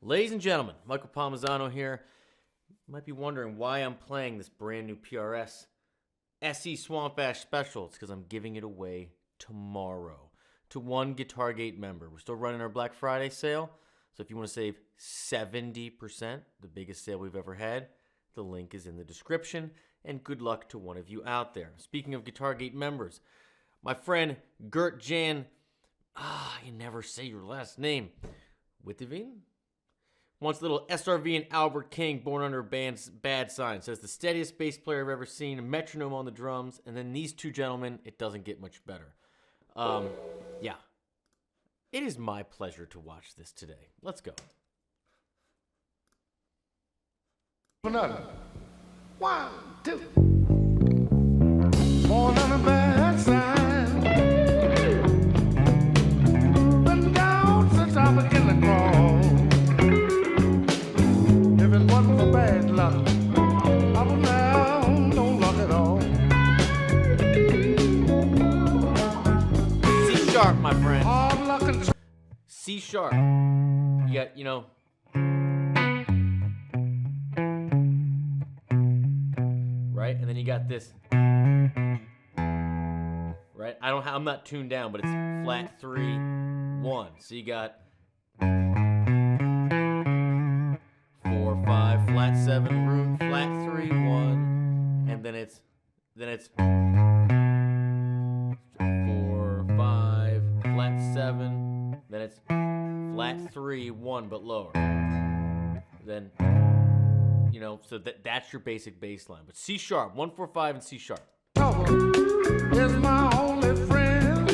Ladies and gentlemen, Michael Palmisano here. You might be wondering why I'm playing this brand new PRS SE Swamp Ash Special. It's because I'm giving it away tomorrow to one GuitarGate member. We're still running our Black Friday sale, so if you want to save 70%, the biggest sale we've ever had, the link is in the description, and good luck to one of you out there. Speaking of GuitarGate members, my friend Gert Jan, you never say your last name, Witteveen? Wants little SRV and Albert King, born under a band's bad sign. Says the steadiest bass player I've ever seen, a metronome on the drums, and then these two gentlemen, it doesn't get much better. Yeah. It is my pleasure to watch this today. Let's go. Another. 1, 2. Born on a bad sign. Been down since I began to crawl. If it wasn't for bad luck, I would now no luck at all. C sharp, my friend. Hard luck and C sharp. You got, right? And then you got this. Right? I'm not tuned down, but it's flat 3, 1. So you got 4, 5, flat 7, root, flat 3, 1, and then it's 4, 5, flat 7, then it's flat 3, 1, but lower. Then so that's your basic bass line. But C sharp, 1, 4, 5, and C sharp. trouble is my only friend.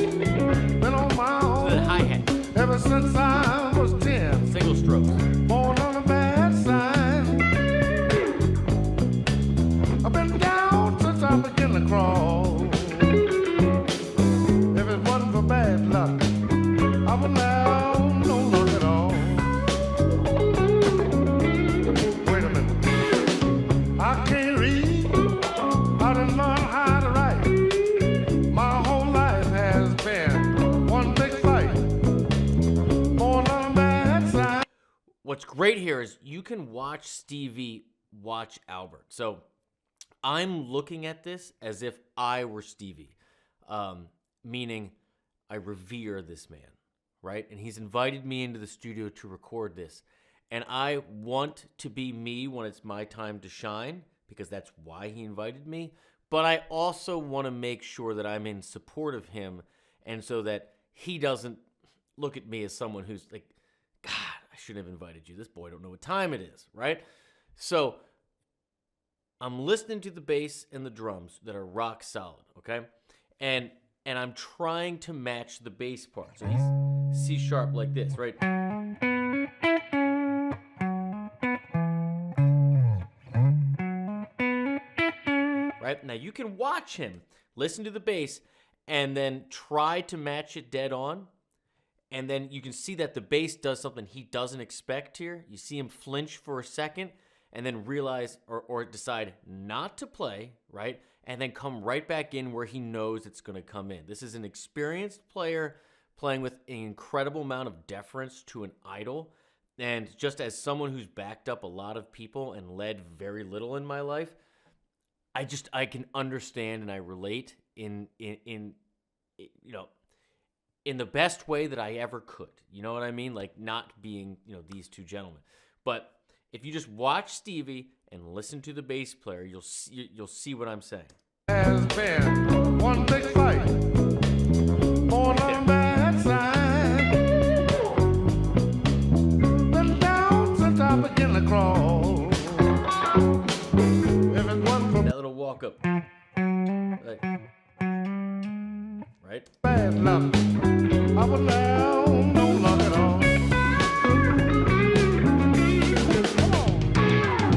Been on my So the own hi-hat, ever since I was 10. single strokes. Born on a bad sign. I've been down since I began to crawl. If it wasn't for bad luck, I would now no luck at all. Wait a minute. I can't read. I didn't learn how to write. My whole life has been one big fight. Born on a bad sign. What's great here is you can watch Stevie watch Albert. So I'm looking at this as if I were Stevie, meaning I revere this man, right? And he's invited me into the studio to record this. And I want to be me when it's my time to shine, because that's why he invited me. But I also want to make sure that I'm in support of him, and so that he doesn't look at me as someone who's like, God, I shouldn't have invited you. This boy don't know what time it is, right? So I'm listening to the bass and the drums that are rock solid, okay? And I'm trying to match the bass part. So he's C sharp like this, right? Right? Now you can watch him, listen to the bass, and then try to match it dead on. And then you can see that the bass does something he doesn't expect here. You see him flinch for a second and then realize or decide not to play, right? And then come right back in where he knows it's going to come in. This is an experienced player playing with an incredible amount of deference to an idol. And just as someone who's backed up a lot of people and led very little in my life, I can understand and I relate in the best way that I ever could. You know what I mean? Like not being, these two gentlemen. But if you just watch Stevie and listen to the bass player, you'll see what I'm saying. Has been one big fight. Born on a bad side. Been down since I began to crawl. If it wasn't for That little walk up. Right? bad luck, I would now no luck at all. Come on.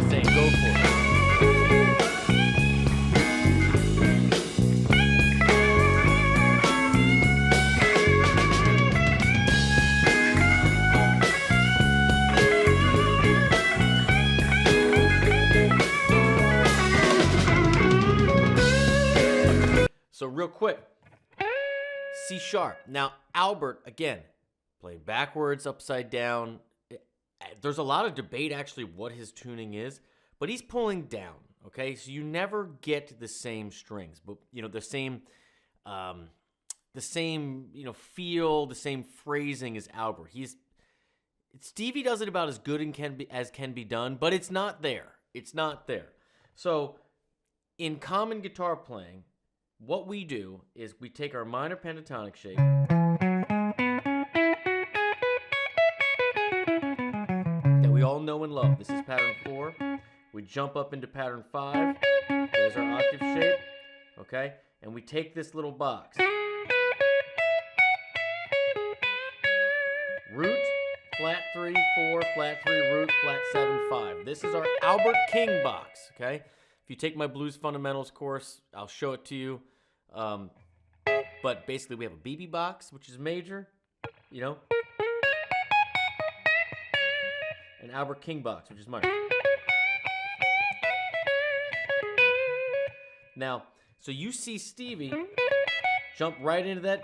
Saying go for it. So real quick, C sharp. Now Albert, again, playing backwards, upside down, there's a lot of debate actually what his tuning is, but he's pulling down. Okay, so you never get the same strings, but the same feel, the same phrasing as Albert. Stevie does it about as good as can be done, but it's not there. It's not there. So in common guitar playing, what we do is we take our minor pentatonic shape, that we all know and love. This is pattern 4. We jump up into pattern 5. There's our octave shape. Okay? And we take this little box. Root, flat 3, 4, flat 3, root, flat 7, 5. This is our Albert King box. Okay? If you take my Blues Fundamentals course, I'll show it to you. But basically, we have a BB box, which is major, an Albert King box, which is minor. Now, so you see Stevie jump right into that,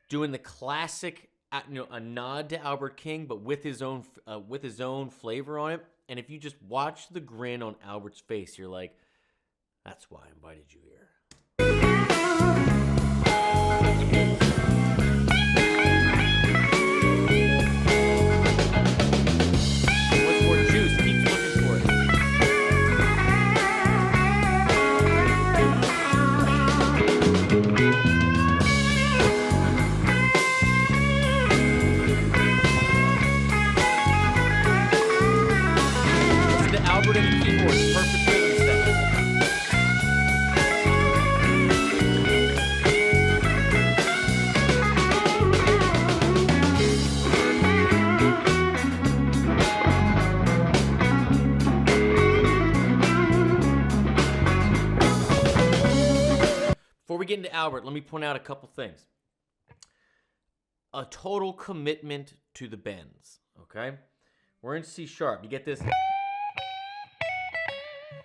doing the classic, a nod to Albert King, but with his own flavor on it. And if you just watch the grin on Albert's face, you're like, that's why I invited you here. What's more juice? Keep looking for it. Listen to Albert and the keyboard. Perfect rhythm section. Before we get into Albert, let me point out a couple things. A total commitment to the bends, okay? We're in C sharp. You get this?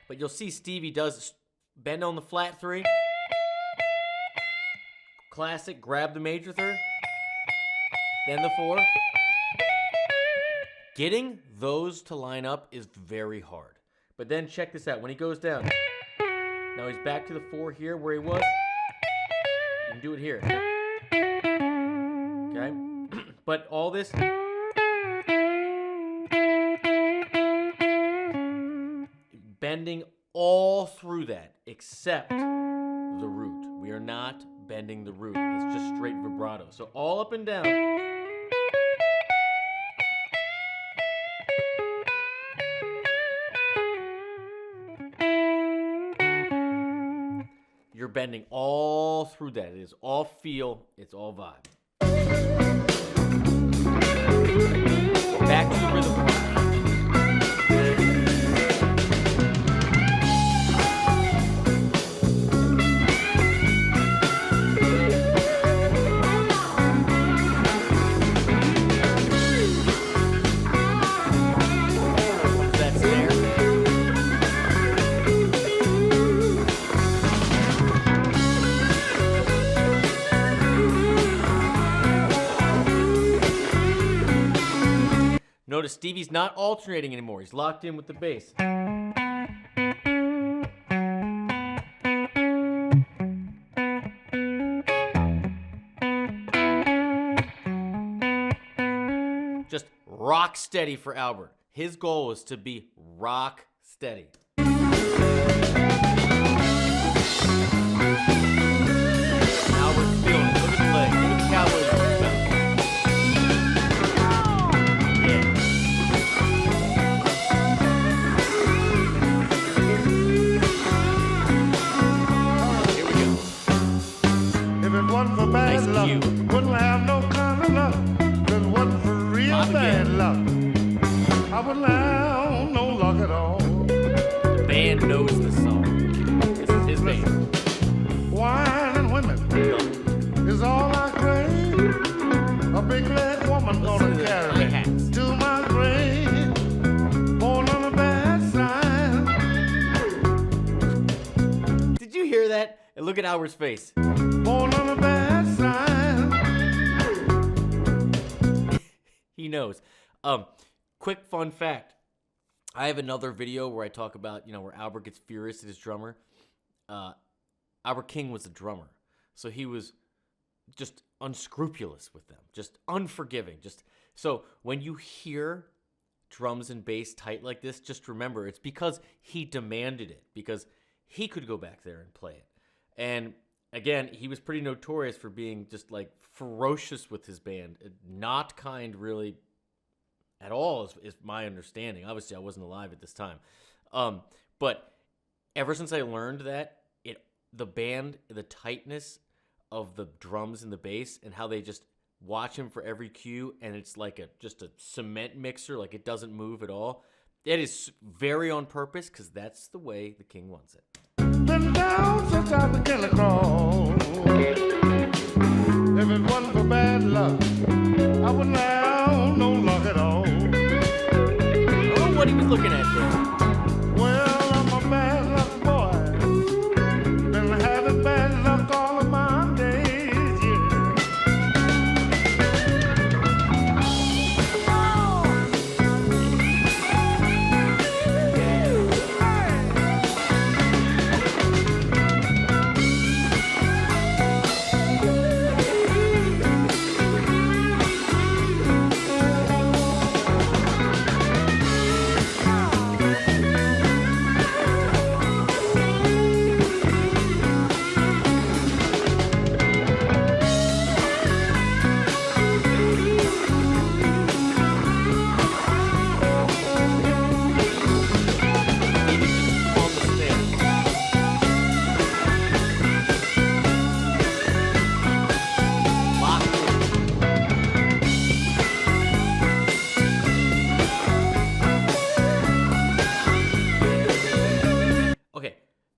But you'll see Stevie does bend on the flat 3. Classic, grab the major 3rd. Then the 4. Getting those to line up is very hard. But then check this out. When he goes down, now he's back to the 4 here where he was. You can do it here. Okay? But all this, bending all through that except the root. We are not bending the root. It's just straight vibrato. So all up and down. You're bending all through that. It is all feel. It's all vibe. Back to the rhythm part. That's there. Notice Stevie's not alternating anymore. He's locked in with the bass. Just rock steady for Albert. His goal is to be rock steady. Albert's feeling it. Look at the leg. Look at the cowboy. For bad luck, wouldn't have no kind of luck. If it wasn't for real bad luck, I wouldn't have no luck at all. The band knows the song. This is his band. Wine and women is all I crave. A big leg woman gonna carry me to my grave. Born on a bad side. Did you hear that? And look at Albert's face. Born on a bad side. He knows. Quick fun fact. I have another video where I talk about, where Albert gets furious at his drummer. Albert King was the drummer. So he was just unscrupulous with them, just unforgiving. So when you hear drums and bass tight like this, just remember it's because he demanded it, because he could go back there and play it. And again, he was pretty notorious for being just like ferocious with his band, not kind really at all, is my understanding. Obviously, I wasn't alive at this time. But ever since I learned that, the band, the tightness of the drums and the bass, and how they just watch him for every cue, and it's like just a cement mixer, like it doesn't move at all. It is very on purpose, because that's the way the King wants it. Been down since I began to crawl. If it wasn't for bad luck, I wouldn't have no luck at all. Oh, what he was looking at there. Well, I'm a bad luck boy. Been having bad luck all of my days, yeah.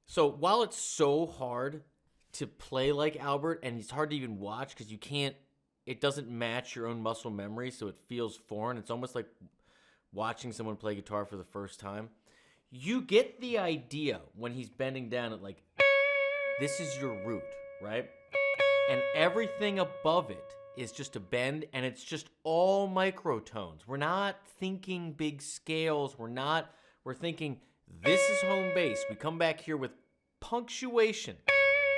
So while it's so hard to play like Albert, and it's hard to even watch because it doesn't match your own muscle memory, so it feels foreign. It's almost like watching someone play guitar for the first time. You get the idea when he's bending down at like, this is your root, right? And everything above it is just a bend, and it's just all microtones. We're not thinking big scales. We're thinking, this is home bass. We come back here with punctuation,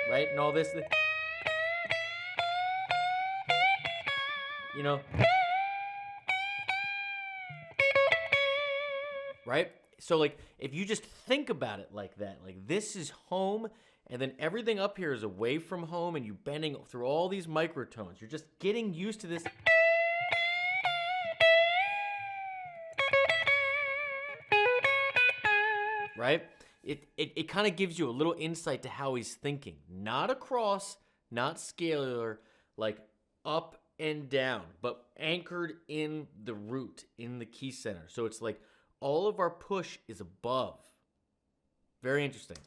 right? And all this, right? So like, if you just think about it like that, like this is home, and then everything up here is away from home, and you're bending through all these microtones. You're just getting used to this. Right? It kind of gives you a little insight to how he's thinking. Not across, not scalar, like up and down, but anchored in the root, in the key center. So it's like all of our push is above. Very interesting.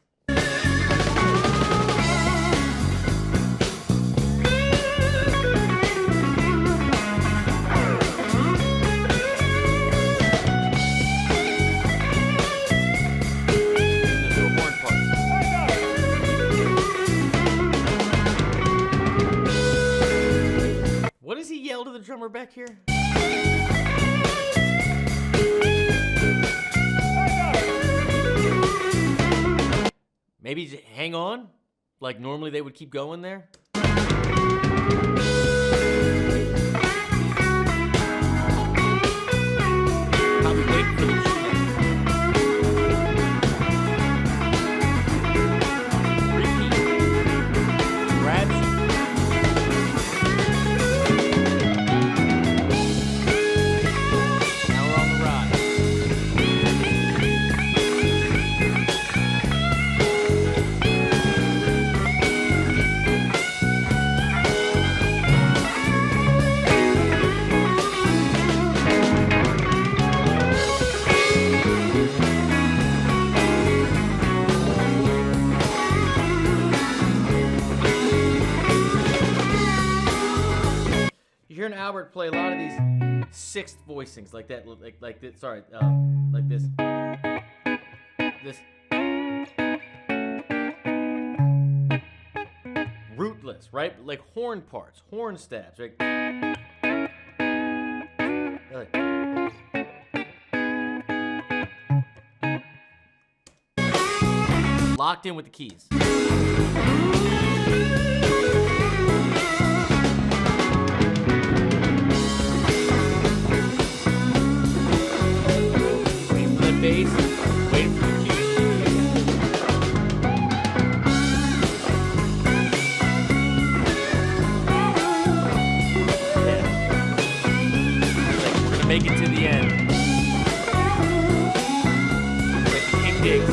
What does he yell to the drummer back here? Maybe just hang on? Like normally they would keep going there? Probably waiting for the cue. Repeat. Grabs you. Now we're on the ride. You're hearing Albert play a lot of these sixth voicings like that, like this. Sorry, like this. This rootless, right? Like horn parts, horn stabs, right? tell you. Locked in with the keys. Waiting for the bass, waiting for the keys. Yeah. Like we're gonna make it to the end. Like the King digs.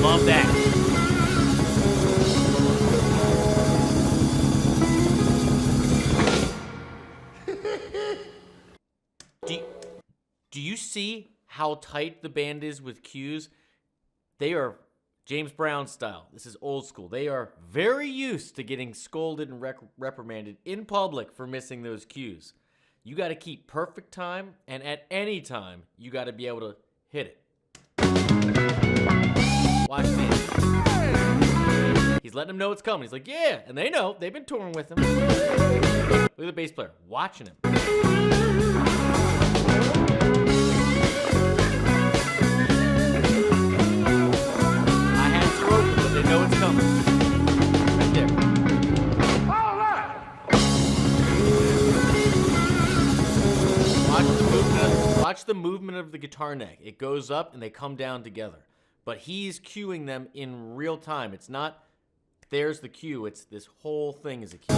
Love that. Do you see how tight the band is with cues? They are James Brown style. This is old school. They are very used to getting scolded and reprimanded in public for missing those cues. You got to keep perfect time, and at any time, you got to be able to hit it. Watch this. He's letting them know it's coming. He's like, yeah, and they know. They've been touring with him. Look at the bass player watching him. They know it's coming. Right there. All right. Watch the movement of the guitar neck. It goes up and they come down together. But he's cueing them in real time. It's not, there's the cue. It's this whole thing is a cue.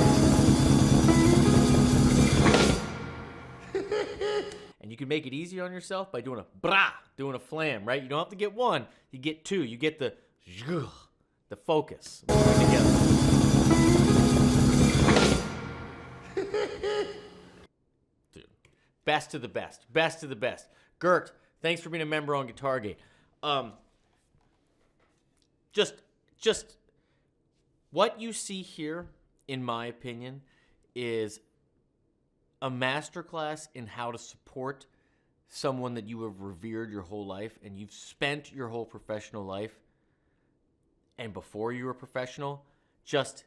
And you can make it easier on yourself by doing a brah, doing a flam, right? You don't have to get one. You get two. You get the focus together. Dude, best of the best. Best of the best. Gert, thanks for being a member on GuitarGate. Just what you see here, in my opinion, is a masterclass in how to support someone that you have revered your whole life and you've spent your whole professional life, and before you were professional, just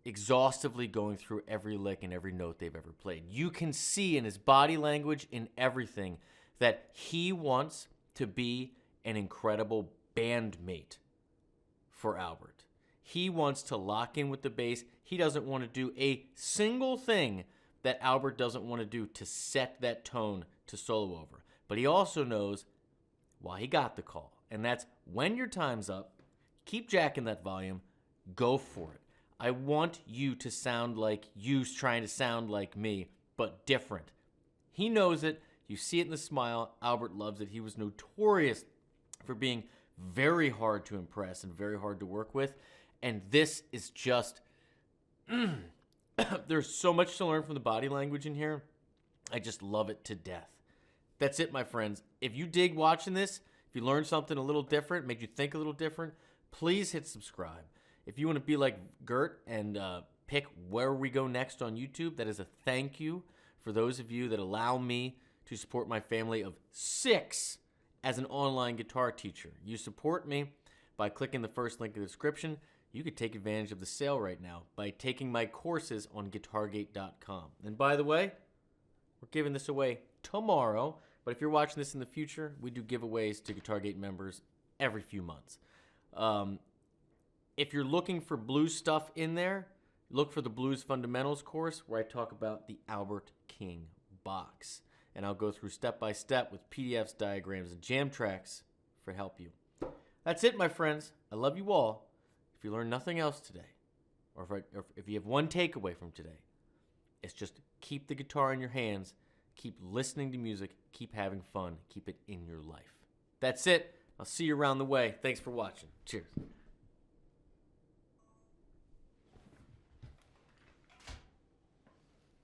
exhaustively going through every lick and every note they've ever played. You can see in his body language, in everything, that he wants to be an incredible bandmate for Albert. He wants to lock in with the bass. He doesn't want to do a single thing that Albert doesn't want to do to set that tone to solo over. But he also knows why he got the call, and that's when your time's up, keep jacking that volume, go for it. I want you to sound like you trying to sound like me, but different. He knows it. You see it in the smile. Albert loves it. He was notorious for being very hard to impress and very hard to work with. And this is just, there's so much to learn from the body language in here. I just love it to death. That's it, my friends. If you dig watching this, if you learned something a little different, made you think a little different, please hit subscribe. If you want to be like Gert and pick where we go next on YouTube, that is a thank you for those of you that allow me to support my family of 6 as an online guitar teacher. You support me by clicking the first link in the description. You could take advantage of the sale right now by taking my courses on guitargate.com. And by the way, We're giving this away tomorrow. But if you're watching this in the future, we do giveaways to GuitarGate members every few months. If you're looking for blues stuff in there, look for the Blues Fundamentals course where I talk about the Albert King box. And I'll go through step by step with PDFs, diagrams, and jam tracks for help you. That's it, my friends. I love you all. If you learned nothing else today, or if you have one takeaway from today, it's just keep the guitar in your hands, keep listening to music, keep having fun, keep it in your life. That's it. I'll see you around the way. Thanks for watching. Cheers.